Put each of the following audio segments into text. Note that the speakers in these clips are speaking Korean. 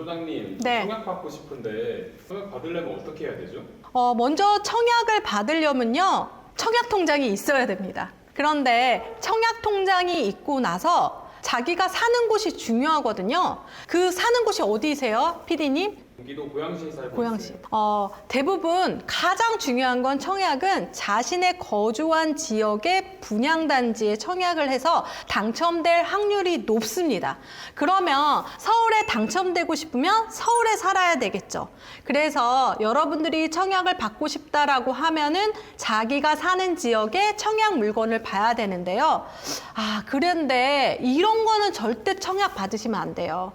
본부장님, 네. 청약 받고 싶은데 청약 받으려면 어떻게 해야 되죠? 먼저 청약을 받으려면요, 청약 통장이 있어야 됩니다. 그런데 청약 통장이 있고 나서 자기가 사는 곳이 중요하거든요. 그 사는 곳이 어디세요, PD님? 경기도 고양시에 살고 고양시. 있어요. 대부분 가장 중요한 건 청약은 자신의 거주한 지역의 분양단지에 청약을 해서 당첨될 확률이 높습니다. 그러면 서울에 당첨되고 싶으면 서울에 살아야 되겠죠. 그래서 여러분들이 청약을 받고 싶다라고 하면은 자기가 사는 지역의 청약 물건을 봐야 되는데요. 그런데 이런 거는 절대 청약 받으시면 안 돼요.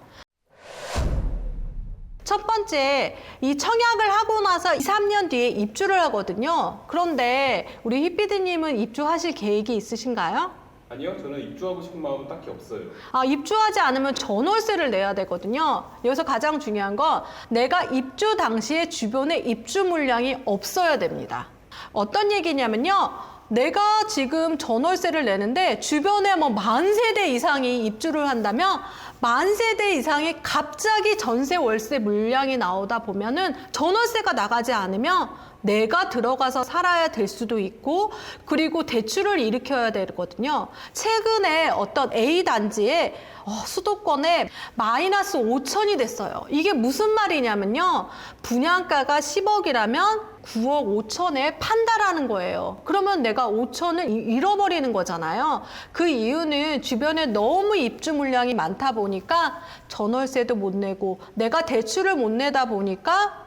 첫 번째, 이 청약을 하고 나서 2, 3년 뒤에 입주를 하거든요. 그런데 우리 휘피디님은 입주하실 계획이 있으신가요? 아니요, 저는 입주하고 싶은 마음은 딱히 없어요. 입주하지 않으면 전월세를 내야 되거든요. 여기서 가장 중요한 건 내가 입주 당시에 주변에 입주 물량이 없어야 됩니다. 어떤 얘기냐면요. 내가 지금 전월세를 내는데 주변에 뭐 10,000세대 이상이 입주를 한다면 10,000세대 이상이 갑자기 전세 월세 물량이 나오다 보면은 전월세가 나가지 않으면 내가 들어가서 살아야 될 수도 있고, 그리고 대출을 일으켜야 되거든요. 최근에 어떤 A 단지에 수도권에 마이너스 5천이 됐어요. 이게 무슨 말이냐면요. 분양가가 10억이라면 9억 5천에 판다라는 거예요. 그러면 내가 5천을 잃어버리는 거잖아요. 그 이유는 주변에 너무 입주 물량이 많다 보니까 전월세도 못 내고 내가 대출을 못 내다 보니까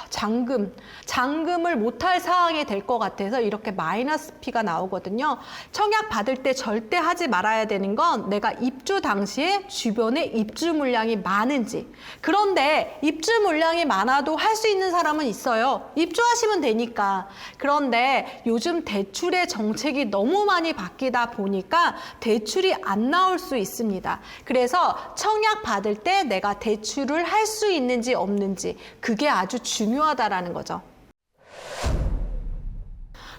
잔금을 못할 상황이 될 것 같아서 이렇게 마이너스 피가 나오거든요. 청약 받을 때 절대 하지 말아야 되는 건 내가 입주 당시에 주변에 입주 물량이 많은지. 그런데 입주 물량이 많아도 할 수 있는 사람은 있어요. 입주하시면 되니까. 그런데 요즘 대출의 정책이 너무 많이 바뀌다 보니까 대출이 안 나올 수 있습니다. 그래서 청약 받을 때 내가 대출을 할 수 있는지 없는지, 그게 아주 중요하다라는 거죠.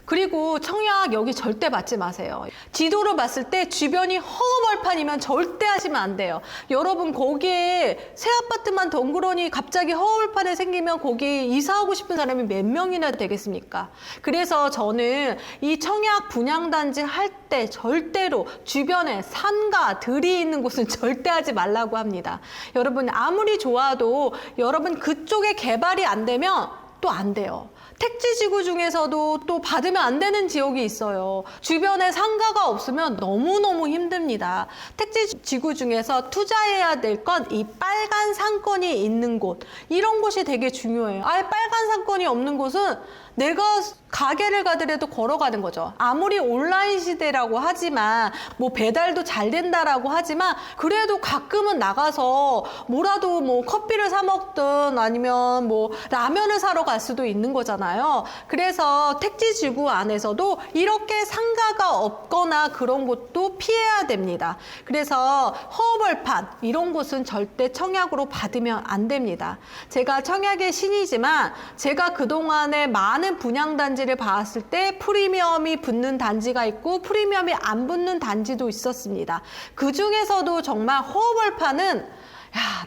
그리고 청약 여기 절대 받지 마세요. 지도로 봤을 때 주변이 허허벌판이면 절대 하시면 안 돼요. 여러분, 거기에 새 아파트만 덩그러니 갑자기 허허벌판에 생기면 거기 이사하고 싶은 사람이 몇 명이나 되겠습니까? 그래서 저는 이 청약 분양단지 할 때 절대로 주변에 산과 들이 있는 곳은 절대 하지 말라고 합니다. 여러분, 아무리 좋아도 여러분 그쪽에 개발이 안 되면 또 안 돼요. 택지지구 중에서도 또 받으면 안 되는 지역이 있어요. 주변에 상가가 없으면 너무너무 힘듭니다. 택지지구 중에서 투자해야 될 건 이 빨간 상권이 있는 곳, 이런 곳이 되게 중요해요. 빨간 상권이 없는 곳은 내가 가게를 가더라도 걸어가는 거죠. 아무리 온라인 시대라고 하지만 뭐 배달도 잘 된다라고 하지만 그래도 가끔은 나가서 뭐라도 뭐 커피를 사 먹든 아니면 뭐 라면을 사러 갈 수도 있는 거잖아요. 그래서 택지지구 안에서도 이렇게 상가가 없거나 그런 곳도 피해야 됩니다. 그래서 허벌판 이런 곳은 절대 청약으로 받으면 안 됩니다. 제가 청약의 신이지만 제가 그동안에 많은 분양단지를 봤을 때 프리미엄이 붙는 단지가 있고 프리미엄이 안 붙는 단지도 있었습니다. 그 중에서도 정말 허벌판은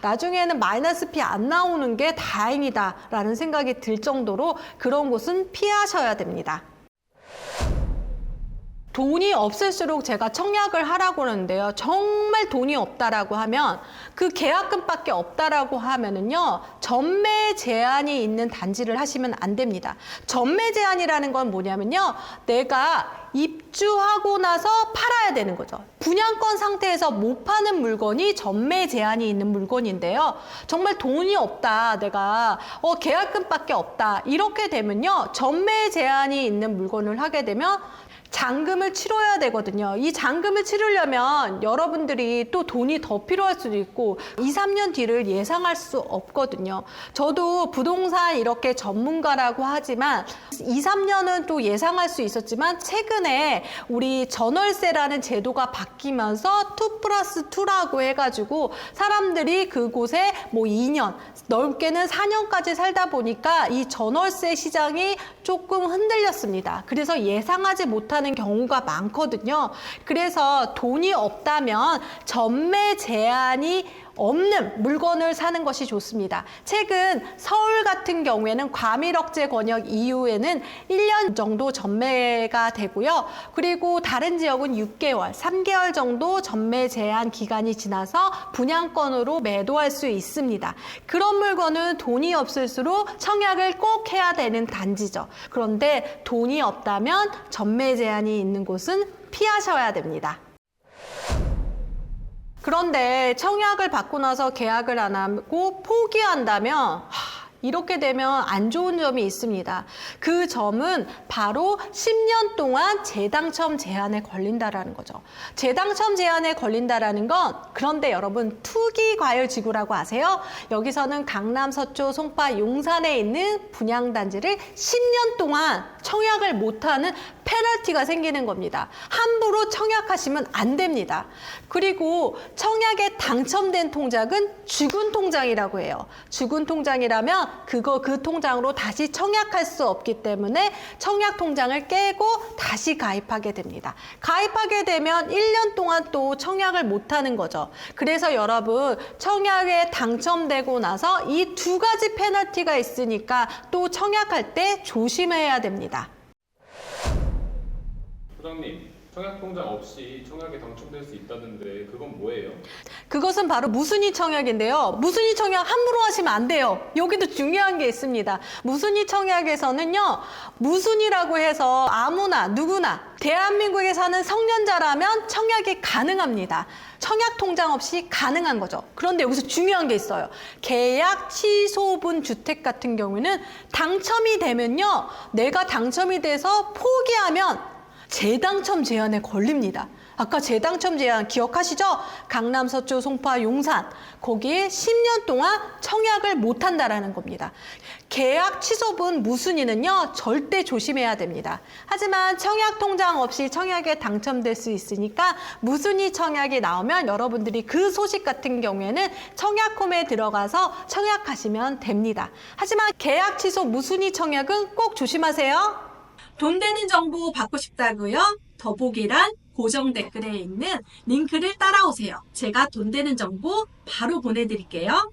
나중에는 마이너스 피 안 나오는 게 다행이다 라는 생각이 들 정도로 그런 곳은 피하셔야 됩니다. 돈이 없을수록 제가 청약을 하라고 하는데요. 정말 돈이 없다라고 하면 그 계약금밖에 없다라고 하면은요. 전매 제한이 있는 단지를 하시면 안 됩니다. 전매 제한이라는 건 뭐냐면요. 내가 입주하고 나서 팔아야 되는 거죠. 분양권 상태에서 못 파는 물건이 전매 제한이 있는 물건인데요. 정말 돈이 없다. 내가 계약금밖에 없다. 이렇게 되면요. 전매 제한이 있는 물건을 하게 되면 잔금을 치러야 되거든요. 이 잔금을 치르려면 여러분들이 또 돈이 더 필요할 수도 있고 2, 3년 뒤를 예상할 수 없거든요. 저도 부동산 이렇게 전문가라고 하지만 2, 3년은 또 예상할 수 있었지만 최근에 우리 전월세라는 제도가 바뀌면서 2+2라고 해가지고 사람들이 그곳에 뭐 2년, 넓게는 4년까지 살다 보니까 이 전월세 시장이 조금 흔들렸습니다. 그래서 예상하지 못하는 경우가 많거든요. 그래서 돈이 없다면 전매 제한이 없는 물건을 사는 것이 좋습니다. 최근 서울 같은 경우에는 과밀억제 권역 이후에는 1년 정도 전매가 되고요. 그리고 다른 지역은 6개월, 3개월 정도 전매 제한 기간이 지나서 분양권으로 매도할 수 있습니다. 그런 물건은 돈이 없을수록 청약을 꼭 해야 되는 단지죠. 그런데 돈이 없다면 전매 제한이 있는 곳은 피하셔야 됩니다. 그런데 청약을 받고 나서 계약을 안 하고 포기한다면 이렇게 되면 안 좋은 점이 있습니다. 그 점은 바로 10년 동안 재당첨 제한에 걸린다라는 거죠. 재당첨 제한에 걸린다라는 건 그런데 여러분 투기과열지구라고 아세요? 여기서는 강남, 서초, 송파, 용산에 있는 분양단지를 10년 동안 청약을 못하는 페널티가 생기는 겁니다. 함부로 청약하시면 안 됩니다. 그리고 청약에 당첨된 통장은 죽은 통장이라고 해요. 죽은 통장이라면 그 통장으로 다시 청약할 수 없기 때문에 청약 통장을 깨고 다시 가입하게 됩니다. 가입하게 되면 1년 동안 또 청약을 못하는 거죠. 그래서 여러분 청약에 당첨되고 나서 이 두 가지 페널티가 있으니까 또 청약할 때 조심해야 됩니다. 소장님, 청약 통장 없이 청약에 당첨될 수 있다는데 그건 뭐예요? 그것은 바로 무순위 청약인데요. 무순위 청약 함부로 하시면 안 돼요. 여기도 중요한 게 있습니다. 무순위 청약에서는요, 무순위라고 해서 아무나 누구나 대한민국에 사는 성년자라면 청약이 가능합니다. 청약 통장 없이 가능한 거죠. 그런데 여기서 중요한 게 있어요. 계약 취소분 주택 같은 경우에는 당첨이 되면요, 내가 당첨이 돼서 포기하면 재당첨 제한에 걸립니다. 아까 재당첨 제한 기억하시죠? 강남, 서초, 송파, 용산 거기에 10년 동안 청약을 못한다라는 겁니다. 계약 취소분 무순위는요 절대 조심해야 됩니다. 하지만 청약 통장 없이 청약에 당첨될 수 있으니까 무순위 청약이 나오면 여러분들이 그 소식 같은 경우에는 청약홈에 들어가서 청약하시면 됩니다. 하지만 계약 취소 무순위 청약은 꼭 조심하세요. 돈 되는 정보 받고 싶다고요? 더보기란 고정 댓글에 있는 링크를 따라오세요. 제가 돈 되는 정보 바로 보내드릴게요.